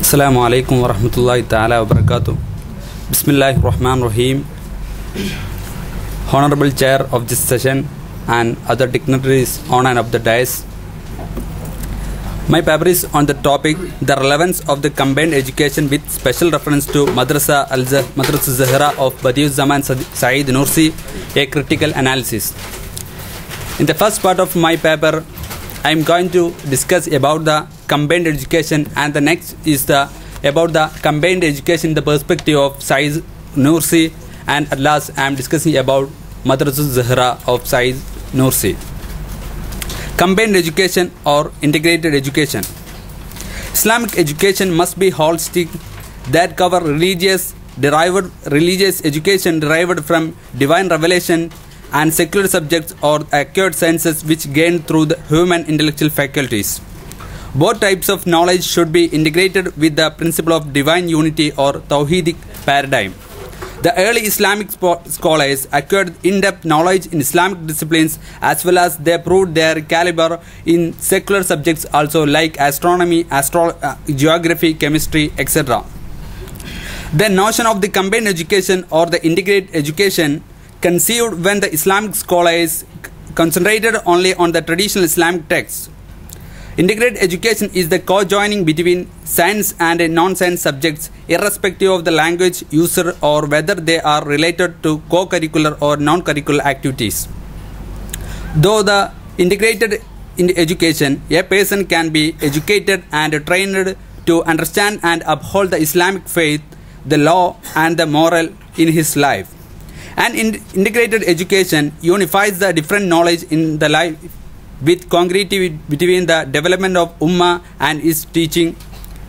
Assalamu alaikum wa rahmatullahi ta'ala wa barakatuh. Bismillahir Rahmanir Rahim. Honorable Chair of this session and other dignitaries on and of the dais. My paper is on the topic the relevance of the combined education with special reference to Madrasah Al-Zahra of Bediuzzaman Saeed Nursi, a critical analysis. In the first part of my paper, I am going to discuss about the combined education, and the next is about the combined education in the perspective of Saeed Nursi, and at last I am discussing about Madrasah Al-Zahra of Saeed Nursi. Combined education or integrated education. Islamic education must be holistic, that cover religious education derived from divine revelation and secular subjects or acquired sciences which gained through the human intellectual faculties. Both types of knowledge should be integrated with the principle of divine unity or Tawhidic paradigm. The early Islamic scholars acquired in-depth knowledge in Islamic disciplines as well as they proved their caliber in secular subjects also like astronomy, geography, chemistry, etc. The notion of the combined education or the integrated education conceived when the Islamic scholars concentrated only on the traditional Islamic texts. Integrated education is the co-joining between science and non-science subjects irrespective of the language used or whether they are related to co-curricular or non-curricular activities. Though the integrated education, a person can be educated and trained to understand and uphold the Islamic faith, the law and the moral in his life. And integrated education unifies the different knowledge in the life with congruity between the development of Ummah and its teaching,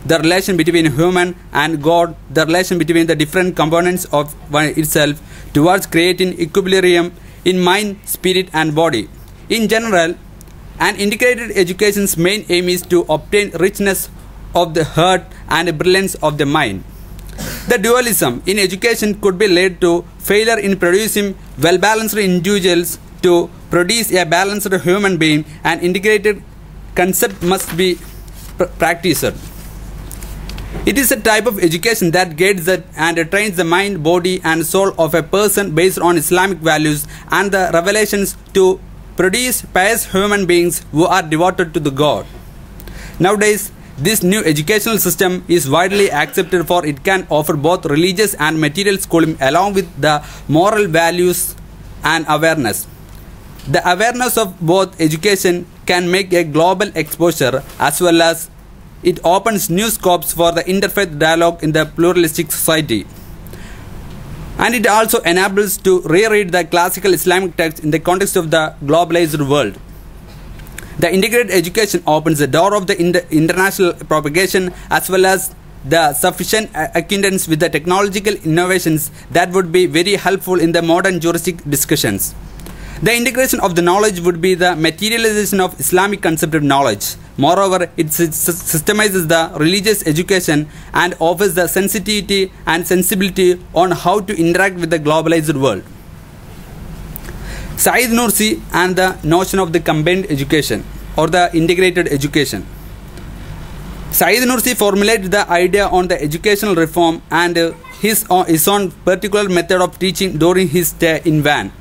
the relation between human and God, the relation between the different components of itself towards creating equilibrium in mind, spirit and body. In general, an integrated education's main aim is to obtain richness of the heart and brilliance of the mind. The dualism in education could be led to failure in producing well-balanced individuals. To produce a balanced human being, an integrated concept must be practiced. It is a type of education that guides and trains the mind, body and soul of a person based on Islamic values and the revelations to produce pious human beings who are devoted to the God. Nowadays, this new educational system is widely accepted for it can offer both religious and material schooling along with the moral values and awareness. The awareness of both education can make a global exposure as well as it opens new scopes for the interfaith dialogue in the pluralistic society. And it also enables to reread the classical Islamic texts in the context of the globalized world. The integrated education opens the door of the international propagation as well as the sufficient acquaintance with the technological innovations that would be very helpful in the modern juristic discussions. The integration of the knowledge would be the materialization of Islamic concept of knowledge. Moreover, it systemizes the religious education and offers the sensitivity and sensibility on how to interact with the globalized world. Saeed Nursi and the notion of the combined education or the integrated education. Saeed Nursi formulated the idea on the educational reform and his own particular method of teaching during his stay in Van.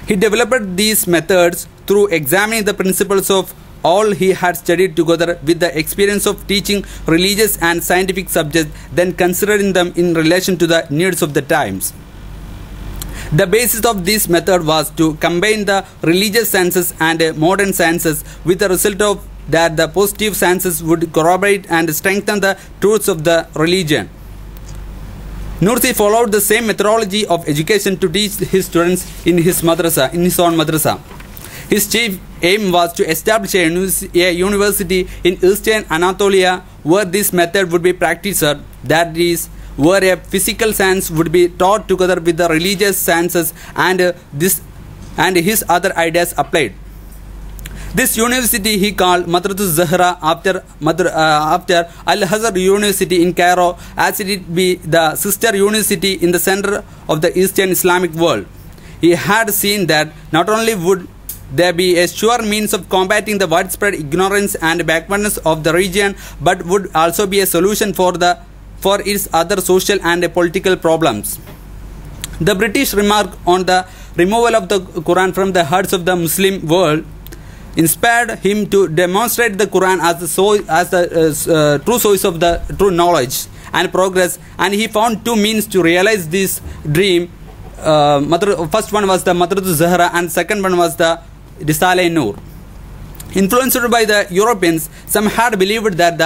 He developed these methods through examining the principles of all he had studied together with the experience of teaching religious and scientific subjects, then considering them in relation to the needs of the times. The basis of this method was to combine the religious sciences and modern sciences with the result of that the positive sciences would corroborate and strengthen the truths of the religion. Nursi followed the same methodology of education to teach his students in his own madrasa. His chief aim was to establish a university in Eastern Anatolia where this method would be practiced, that is, where a physical science would be taught together with the religious sciences and his other ideas applied. This university he called Madrasah Al-Zahra after Al-Zahra University in Cairo, as it be the sister university in the center of the Eastern Islamic world. He had seen that not only would they be a sure means of combating the widespread ignorance and backwardness of the region, but would also be a solution for its other social and political problems. The British remark on the removal of the Quran from the hearts of the Muslim world inspired him to demonstrate the Quran as the true source of the true knowledge and progress, and he found two means to realize this dream. First one was the Madrasah Al-Zahra, and second one was the Risale-e-Nur. Influenced by the Europeans, some had believed that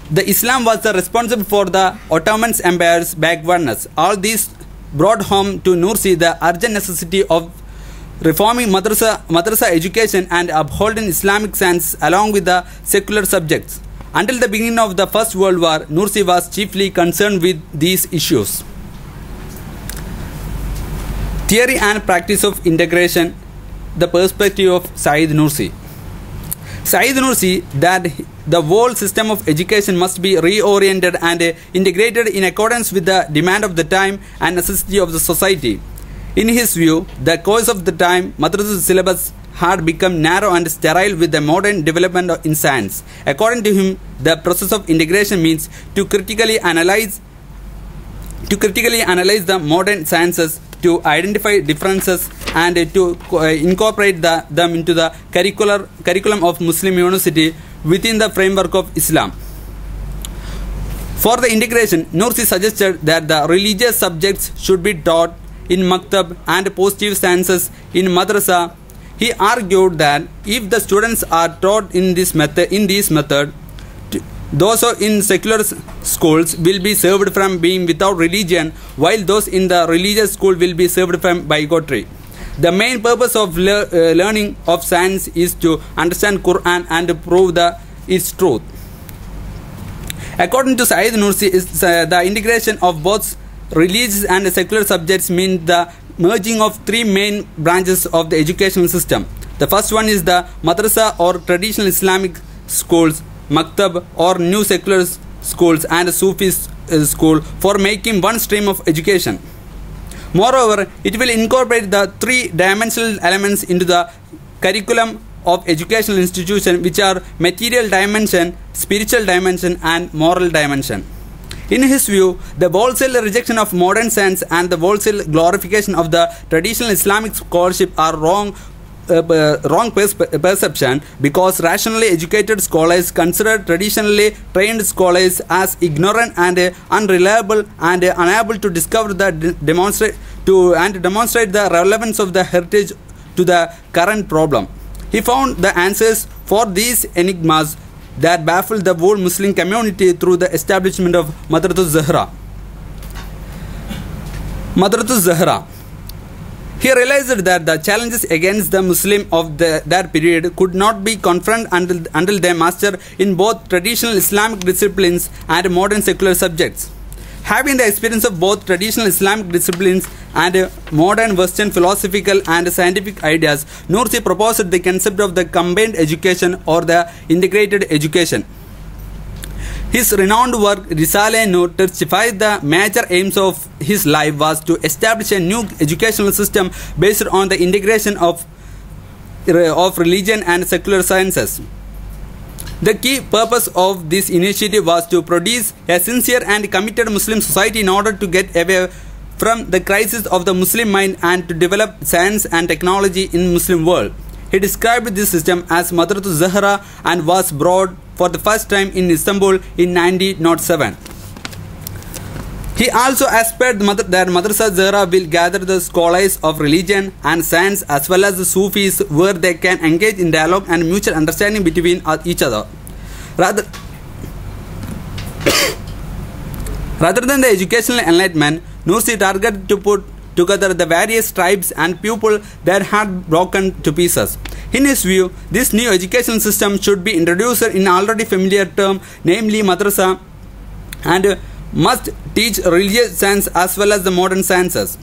the Islam was responsible for the Ottoman Empire's backwardness. All these brought home to Nursi the urgent necessity of reforming madrasa education and upholding Islamic science along with the secular subjects. Until the beginning of the First World War, Nursi was chiefly concerned with these issues. Theory and practice of integration, the perspective of Sayyid Nursi. Sayyid Nursi that the whole system of education must be reoriented and integrated in accordance with the demand of the time and necessity of the society. In his view, the course of the time, madrasa syllabus had become narrow and sterile with the modern development in science. According to him, the process of integration means to critically analyze the modern sciences, to identify differences, and to incorporate them into the curriculum of Muslim university within the framework of Islam. For the integration, Nursi suggested that the religious subjects should be taught in maktab and positive sciences in madrasa. He argued that if the students are taught in this method, those in secular schools will be saved from being without religion, while those in the religious school will be saved from bigotry. The main purpose of learning of science is to understand Quran and prove its truth. According to Sayyid Nursi, the integration of both religious and secular subjects means the merging of three main branches of the educational system. The first one is the madrasa or traditional Islamic schools, maktab or new secular schools, and Sufi school for making one stream of education. Moreover, it will incorporate the three-dimensional elements into the curriculum of educational institution, which are material dimension, spiritual dimension, and moral dimension. In his view, the wholesale rejection of modern science and the wholesale glorification of the traditional Islamic scholarship are wrong perception, because rationally educated scholars consider traditionally trained scholars as ignorant and unreliable and unable to discover demonstrate the relevance of the heritage to the current problem. He found the answers for these enigmas that baffled the whole Muslim community through the establishment of Madrasah Al-Zahra. Madrasah Al-Zahra. He realized that the challenges against the Muslim of that period could not be confronted until they master in both traditional Islamic disciplines and modern secular subjects. Having the experience of both traditional Islamic disciplines and modern Western philosophical and scientific ideas, Nursi proposed the concept of the combined education or the integrated education. His renowned work Risale-e-Nur testifies the major aims of his life was to establish a new educational system based on the integration of religion and secular sciences. The key purpose of this initiative was to produce a sincere and committed Muslim society in order to get away from the crisis of the Muslim mind and to develop science and technology in Muslim world. He described this system as Madrasah Al-Zahra and was brought for the first time in Istanbul in 1907. He also aspired that Madrasah Al-Zahra will gather the scholars of religion and science as well as the Sufis, where they can engage in dialogue and mutual understanding between each other. Rather than the educational enlightenment, Nursi targeted to put together the various tribes and people that had broken to pieces. In his view, this new education system should be introduced in already familiar term, namely madrasa, and must teach religious science as well as the modern sciences.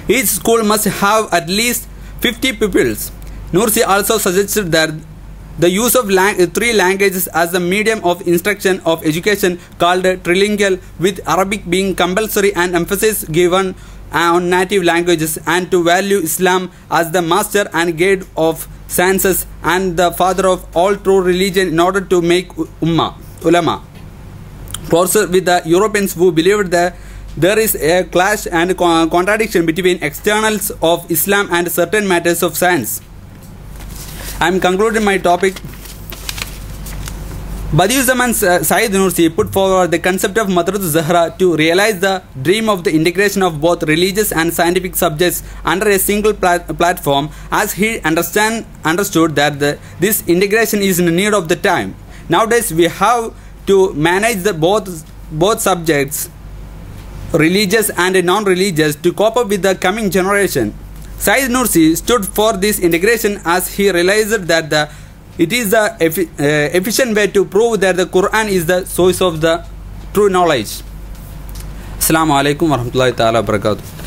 Each school must have at least 50 pupils. Nursi also suggested that the use of three languages as the medium of instruction of education, called trilingual, with Arabic being compulsory and emphasis given on native languages and to value Islam as the master and guide of sciences and the father of all true religion in order to make ulama. Also with the Europeans who believed that there is a clash and contradiction between externals of Islam and certain matters of science. I am concluding my topic. Bediuzzaman's Sayyid Nursi put forward the concept of Madrasah Al-Zahra to realize the dream of the integration of both religious and scientific subjects under a single platform, as he understood that this integration is in need of the time. Nowadays we have to manage both subjects, religious and non-religious, to cope up with the coming generation. Sayyid Nursi stood for this integration as he realized that it is the efficient way to prove that the Quran is the source of the true knowledge. Assalamu alaikum warahmatullahi ta'ala wabarakatuh.